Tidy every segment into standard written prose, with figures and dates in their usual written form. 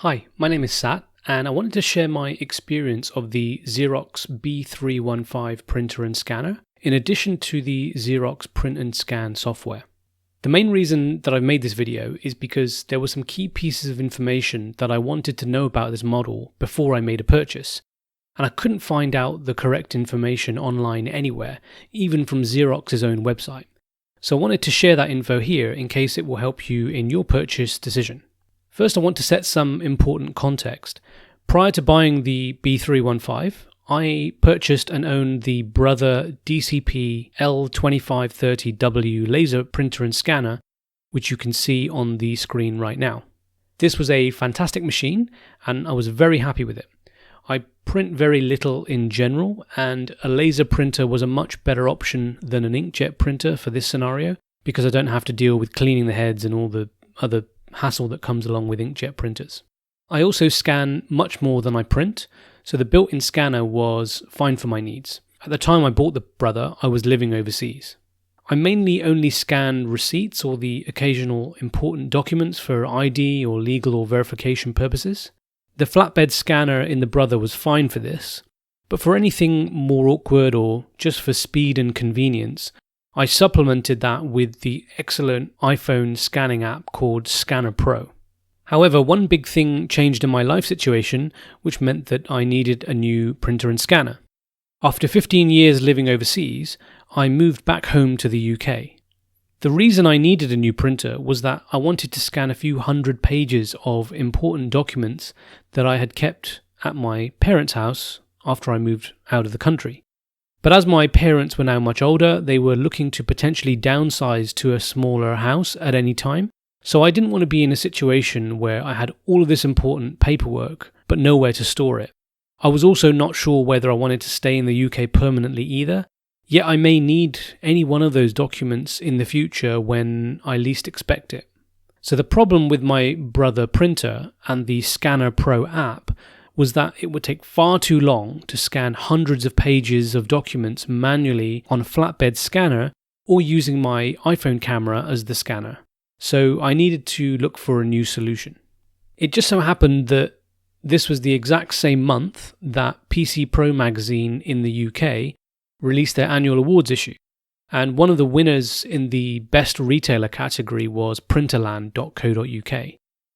Hi, my name is Sat, and I wanted to share my experience of the Xerox B315 printer and scanner, in addition to the Xerox Print and Scan software. The main reason that I've made this video is because there were some key pieces of information that I wanted to know about this model before I made a purchase, and I couldn't find out the correct information online anywhere, even from Xerox's own website. So I wanted to share that info here in case it will help you in your purchase decision. First, I want to set some important context. Prior to buying the B315, I purchased and owned the Brother DCP L2530W laser printer and scanner, which you can see on the screen right now. This was a fantastic machine, and I was very happy with it. I print very little in general, and a laser printer was a much better option than an inkjet printer for this scenario, because I don't have to deal with cleaning the heads and all the other hassle that comes along with inkjet printers. I also scan much more than I print, so the built-in scanner was fine for my needs. At the time I bought the Brother, I was living overseas. I mainly only scan receipts or the occasional important documents for ID or legal or verification purposes. The flatbed scanner in the Brother was fine for this, but for anything more awkward or just for speed and convenience, I supplemented that with the excellent iPhone scanning app called Scanner Pro. However, one big thing changed in my life situation, which meant that I needed a new printer and scanner. After 15 years living overseas, I moved back home to the UK. The reason I needed a new printer was that I wanted to scan a few hundred pages of important documents that I had kept at my parents' house after I moved out of the country. But as my parents were now much older, they were looking to potentially downsize to a smaller house at any time. So I didn't want to be in a situation where I had all of this important paperwork, but nowhere to store it. I was also not sure whether I wanted to stay in the UK permanently either, yet I may need any one of those documents in the future when I least expect it. So the problem with my Brother printer and the Scanner Pro app was that it would take far too long to scan hundreds of pages of documents manually on a flatbed scanner or using my iPhone camera as the scanner. So I needed to look for a new solution. It just so happened that this was the exact same month that PC Pro magazine in the UK released their annual awards issue. And one of the winners in the best retailer category was printerland.co.uk.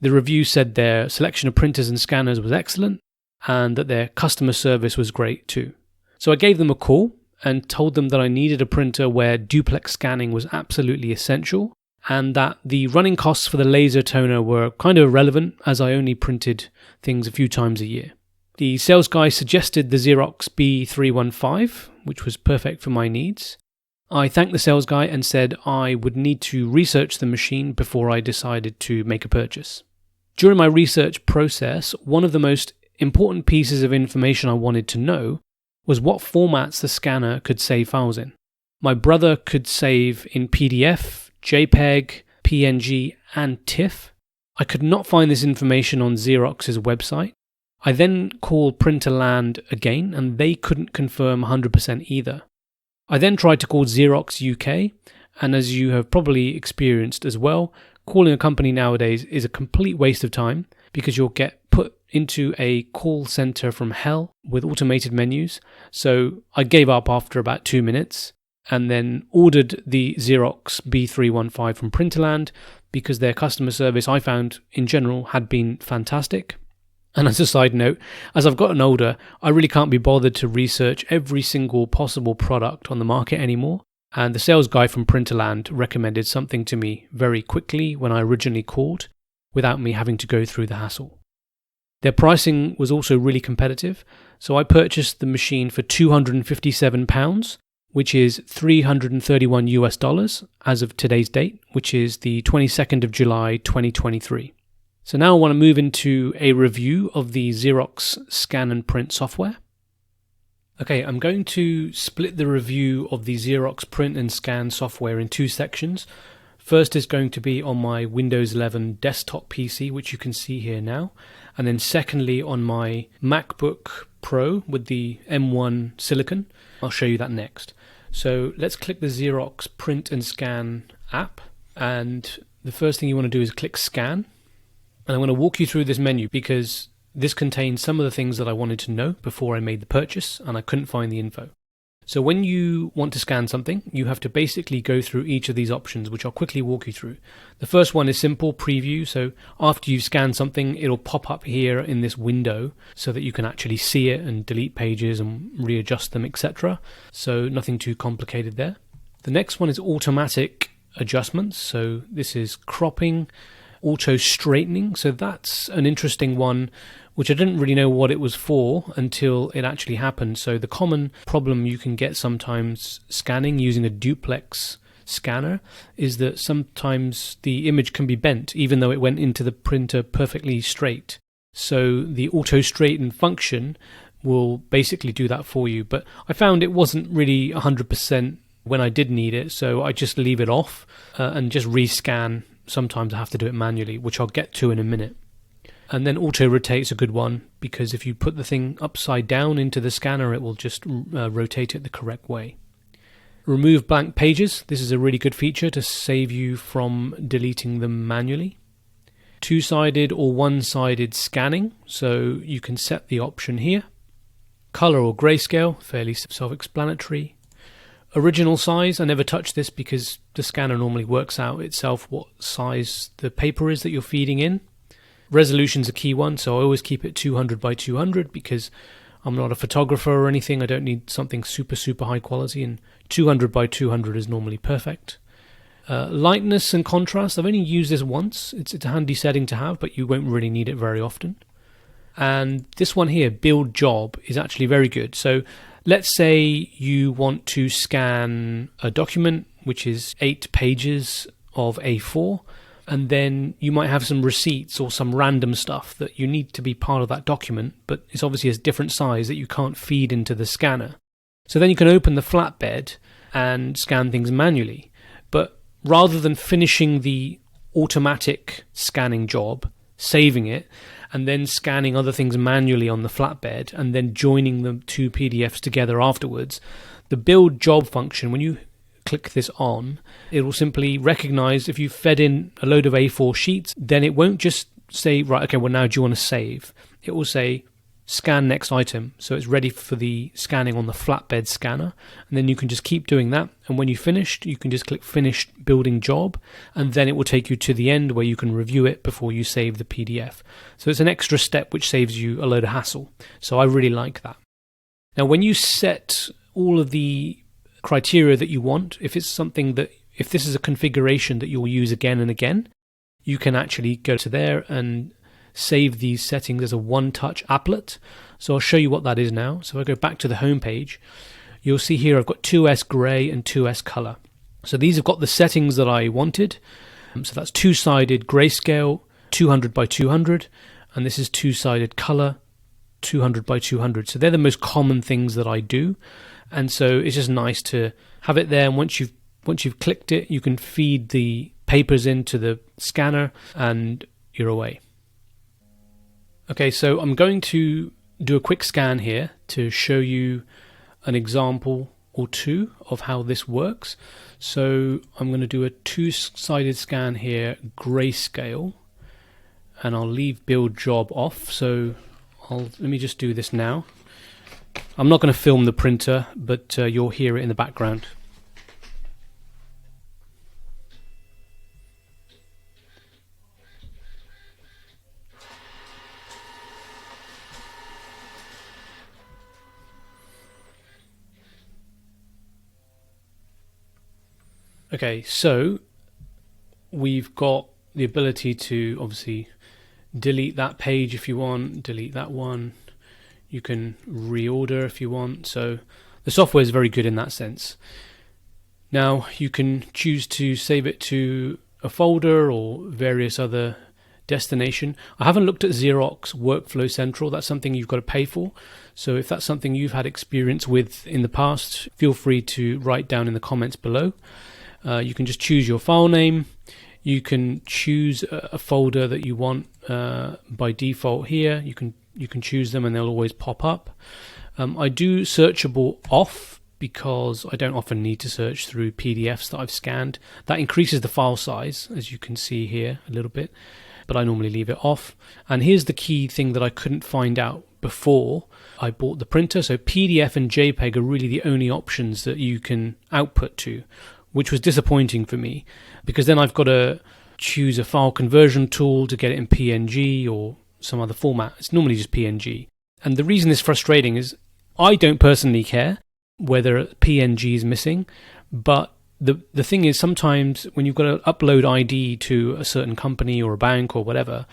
The review said their selection of printers and scanners was excellent, and that their customer service was great too. So I gave them a call and told them that I needed a printer where duplex scanning was absolutely essential, and that the running costs for the laser toner were kind of irrelevant as I only printed things a few times a year. The sales guy suggested the Xerox B315, which was perfect for my needs. I thanked the sales guy and said I would need to research the machine before I decided to make a purchase. During my research process, one of the most important pieces of information I wanted to know was what formats the scanner could save files in. My Brother could save in PDF, JPEG, PNG, and TIFF. I could not find this information on Xerox's website. I then called Printerland again, and they couldn't confirm 100% either. I then tried to call Xerox UK, and as you have probably experienced as well, calling a company nowadays is a complete waste of time because you'll get put into a call center from hell with automated menus. So I gave up after about 2 minutes and then ordered the Xerox B315 from Printerland because their customer service, I found in general, had been fantastic. And as a side note, as I've gotten older, I really can't be bothered to research every single possible product on the market anymore. And the sales guy from Printerland recommended something to me very quickly when I originally called, without me having to go through the hassle. Their pricing was also really competitive, so I purchased the machine for £257, which is $331 as of today's date, which is the 22nd of July 2023. So now I want to move into a review of the Xerox Scan and Print software. Okay, I'm going to split the review of the Xerox Print and Scan software in two sections. First is going to be on my Windows 11 desktop PC, which you can see here now. And then secondly on my MacBook Pro with the M1 Silicon. I'll show you that next. So let's click the Xerox Print and Scan app. And the first thing you want to do is click Scan. And I'm going to walk you through this menu because this contains some of the things that I wanted to know before I made the purchase and I couldn't find the info. So when you want to scan something, you have to basically go through each of these options, which I'll quickly walk you through. The first one is simple preview. So after you've scanned something, it'll pop up here in this window so that you can actually see it and delete pages and readjust them, etc. So nothing too complicated there. The next one is automatic adjustments. So this is cropping, auto straightening. So that's an interesting one, which I didn't really know what it was for until it actually happened. So the common problem you can get sometimes scanning using a duplex scanner is that sometimes the image can be bent even though it went into the printer perfectly straight. So the auto straighten function will basically do that for you. But I found it wasn't really 100% when I did need it, so I just leave it off and just rescan. Sometimes I have to do it manually, which I'll get to in a minute. And then auto rotate's a good one because if you put the thing upside down into the scanner, it will just rotate it the correct way. Remove blank pages. This is a really good feature to save you from deleting them manually. Two-sided or one-sided scanning, so you can set the option here. Color or grayscale, fairly self-explanatory. Original size, I never touch this because the scanner normally works out itself what size the paper is that you're feeding in. Resolution's a key one, so I always keep it 200 by 200 because I'm not a photographer or anything. I don't need something super high quality, and 200 by 200 is normally perfect. Lightness and contrast, I've only used this once. It's a handy setting to have, but you won't really need it very often. And this one here, build job, is actually very good. So let's say you want to scan a document which is 8 pages of A4, and then you might have some receipts or some random stuff that you need to be part of that document, but it's obviously a different size that you can't feed into the scanner. So then you can open the flatbed and scan things manually. But rather than finishing the automatic scanning job, saving it, and then scanning other things manually on the flatbed, and then joining the two PDFs together afterwards, the build job function, when you click this on, it will simply recognize if you fed in a load of A4 sheets, then it won't just say, right, okay, well now do you want to save? It will say scan next item. So it's ready for the scanning on the flatbed scanner. And then you can just keep doing that. And when you've finished, you can just click finish building job. And then it will take you to the end where you can review it before you save the PDF. So it's an extra step which saves you a load of hassle. So I really like that. Now, when you set all of the criteria that you want, if it's something that, if this is a configuration that you'll use again and again, you can actually go to there and save these settings as a one-touch applet. So I'll show you what that is now. So if I go back to the home page, you'll see here I've got 2S gray and 2S color. So these have got the settings that I wanted. So that's two-sided grayscale, 200 by 200, and this is two-sided color, 200 by 200. So they're the most common things that I do. And so it's just nice to have it there, and once you've clicked it, you can feed the papers into the scanner and you're away. Okay, so I'm going to do a quick scan here to show you an example or two of how this works. So I'm going to do a two-sided scan here, grayscale, and I'll leave build job off. So let me just do this now. I'm not going to film the printer, but you'll hear it in the background. Okay, so we've got the ability to obviously delete that page if you want, delete that one. You can reorder if you want. So the software is very good in that sense. Now you can choose to save it to a folder or various other destination. I haven't looked at Xerox Workflow Central. That's something you've got to pay for. So if that's something you've had experience with in the past, feel free to write down in the comments below. You can just choose your file name. You can choose a folder that you want by default here. You can choose them and they'll always pop up. I do searchable off because I don't often need to search through PDFs that I've scanned. That increases the file size, as you can see here a little bit. but I normally leave it off. And here's the key thing that I couldn't find out before I bought the printer. So PDF and JPEG are really the only options that you can output to, which was disappointing for me, because then I've got to choose a file conversion tool to get it in PNG or some other format. It's normally just PNG. And the reason it's frustrating is I don't personally care whether PNG is missing, but the thing is, sometimes when you've got to upload ID to a certain company or a bank or whatever,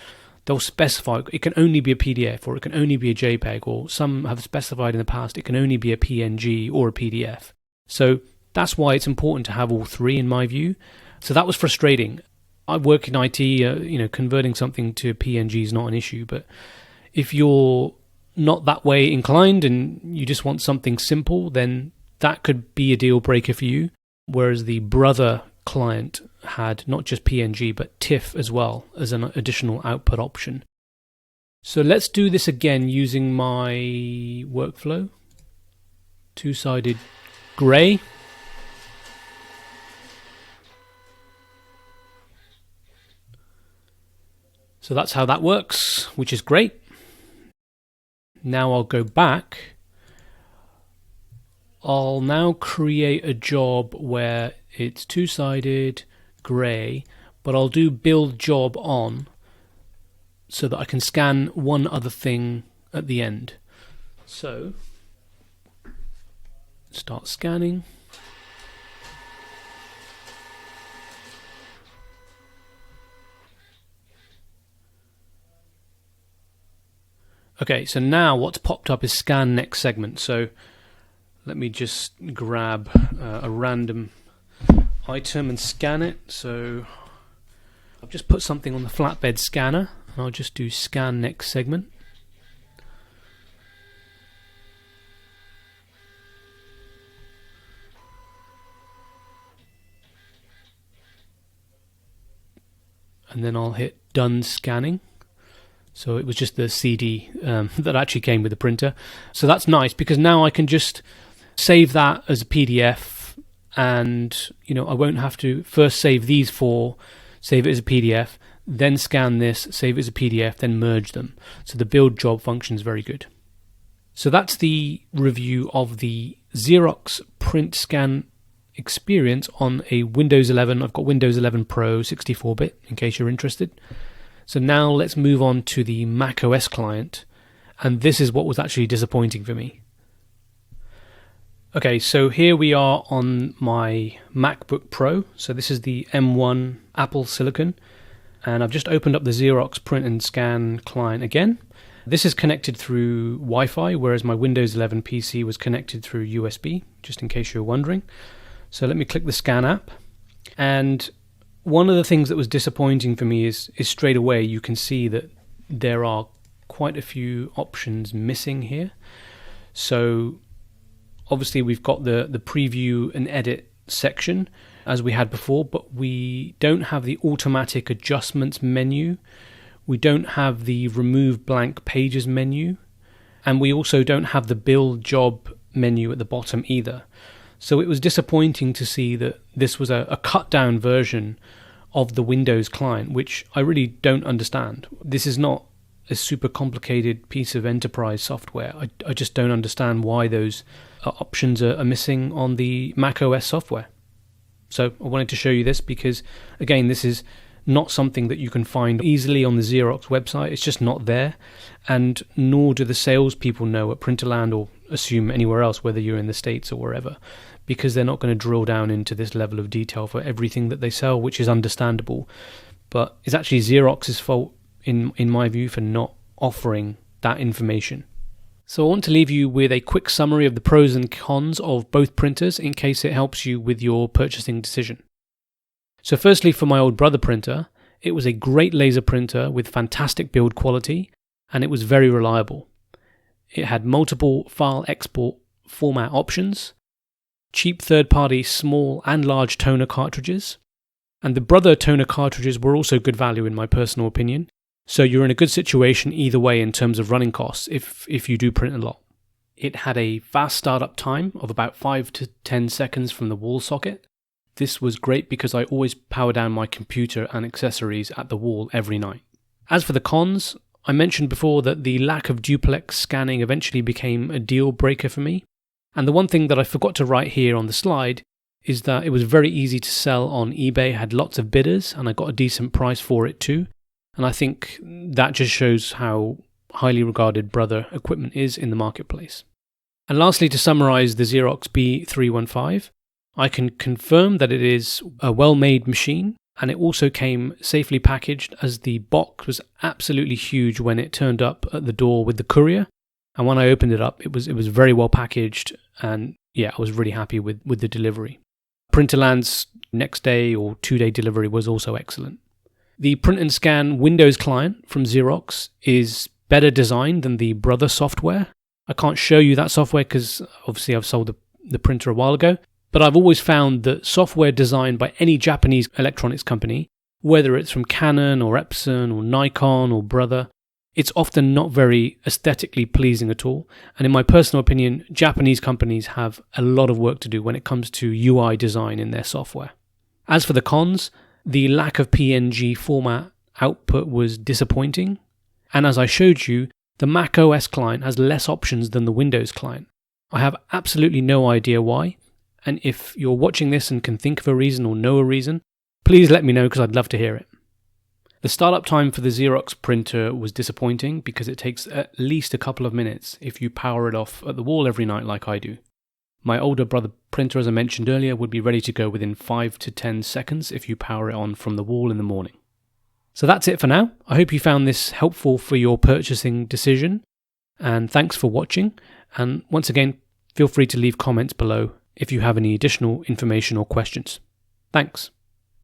they'll specify it can only be a PDF or it can only be a JPEG, or some have specified in the past it can only be a PNG or a PDF. So that's why it's important to have all three, in my view. So that was frustrating. I work in IT, converting something to a PNG is not an issue, but if you're not that way inclined and you just want something simple, then that could be a deal breaker for you. Whereas the brother client had not just PNG but TIFF as well as an additional output option. So let's do this again using my workflow. Two-sided grey. So that's how that works, which is great. Now I'll go back. I'll now create a job where it's two-sided grey, but I'll do build job on so that I can scan one other thing at the end. So start scanning. Okay, so now what's popped up is scan next segment. So let me just grab a random item and scan it. So I've just put something on the flatbed scanner, and I'll just do scan next segment. And then I'll hit done scanning. So it was just the CD that actually came with the printer. So that's nice, because now I can just save that as a PDF, and I won't have to first save these four, save it as a PDF, then scan this, save it as a PDF, then merge them. So the build job function is very good. So that's the review of the Xerox Print Scan experience on a Windows 11. I've got Windows 11 Pro 64-bit, in case you're interested. So now let's move on to the macOS client, and this is what was actually disappointing for me. Okay, so here we are on my MacBook Pro. So this is the M1 Apple Silicon, and I've just opened up the Xerox Print and Scan client again. This is connected through Wi-Fi, whereas my Windows 11 PC was connected through USB, just in case you're wondering. So let me click the Scan app, and one of the things that was disappointing for me is straight away you can see that there are quite a few options missing here. So obviously we've got the preview and edit section as we had before, but we don't have the automatic adjustments menu. We don't have the remove blank pages menu, and we also don't have the build job menu at the bottom either. So it was disappointing to see that this was a cut down version of the Windows client, which I really don't understand. This is not a super complicated piece of enterprise software. I just don't understand why those options are missing on the macOS software. So I wanted to show you this because, again, this is not something that you can find easily on the Xerox website. It's just not there, and nor do the salespeople know at Printerland, or assume anywhere else, whether you're in the States or wherever, because they're not going to drill down into this level of detail for everything that they sell, which is understandable. But it's actually Xerox's fault, in my view, for not offering that information. So I want to leave you with a quick summary of the pros and cons of both printers in case it helps you with your purchasing decision. So firstly, for my old brother printer, it was a great laser printer with fantastic build quality, and it was very reliable. It had multiple file export format options, cheap third-party small and large toner cartridges, and the brother toner cartridges were also good value in my personal opinion, so you're in a good situation either way in terms of running costs if you do print a lot. It had a fast startup time of about 5 to 10 seconds from the wall socket. This was great because I always power down my computer and accessories at the wall every night. As for the cons, I mentioned before that the lack of duplex scanning eventually became a deal breaker for me. And the one thing that I forgot to write here on the slide is that it was very easy to sell on eBay, had lots of bidders, and I got a decent price for it too. And I think that just shows how highly regarded Brother equipment is in the marketplace. And lastly, to summarize the Xerox B315, I can confirm that it is a well-made machine, and it also came safely packaged, as the box was absolutely huge when it turned up at the door with the courier. And when I opened it up, it was very well packaged, and yeah, I was really happy with the delivery. Printerland's next day or 2-day delivery was also excellent. The Print and Scan Windows client from Xerox is better designed than the Brother software. I can't show you that software because obviously I've sold the printer a while ago, but I've always found that software designed by any Japanese electronics company, whether it's from Canon or Epson or Nikon or Brother, it's often not very aesthetically pleasing at all. And in my personal opinion, Japanese companies have a lot of work to do when it comes to UI design in their software. As for the cons, the lack of PNG format output was disappointing. And as I showed you, the macOS client has less options than the Windows client. I have absolutely no idea why. And if you're watching this and can think of a reason or know a reason, please let me know because I'd love to hear it. The startup time for the Xerox printer was disappointing because it takes at least a couple of minutes if you power it off at the wall every night like I do. My older brother printer, as I mentioned earlier, would be ready to go within 5 to 10 seconds if you power it on from the wall in the morning. So that's it for now. I hope you found this helpful for your purchasing decision, and thanks for watching. And once again, feel free to leave comments below if you have any additional information or questions. Thanks.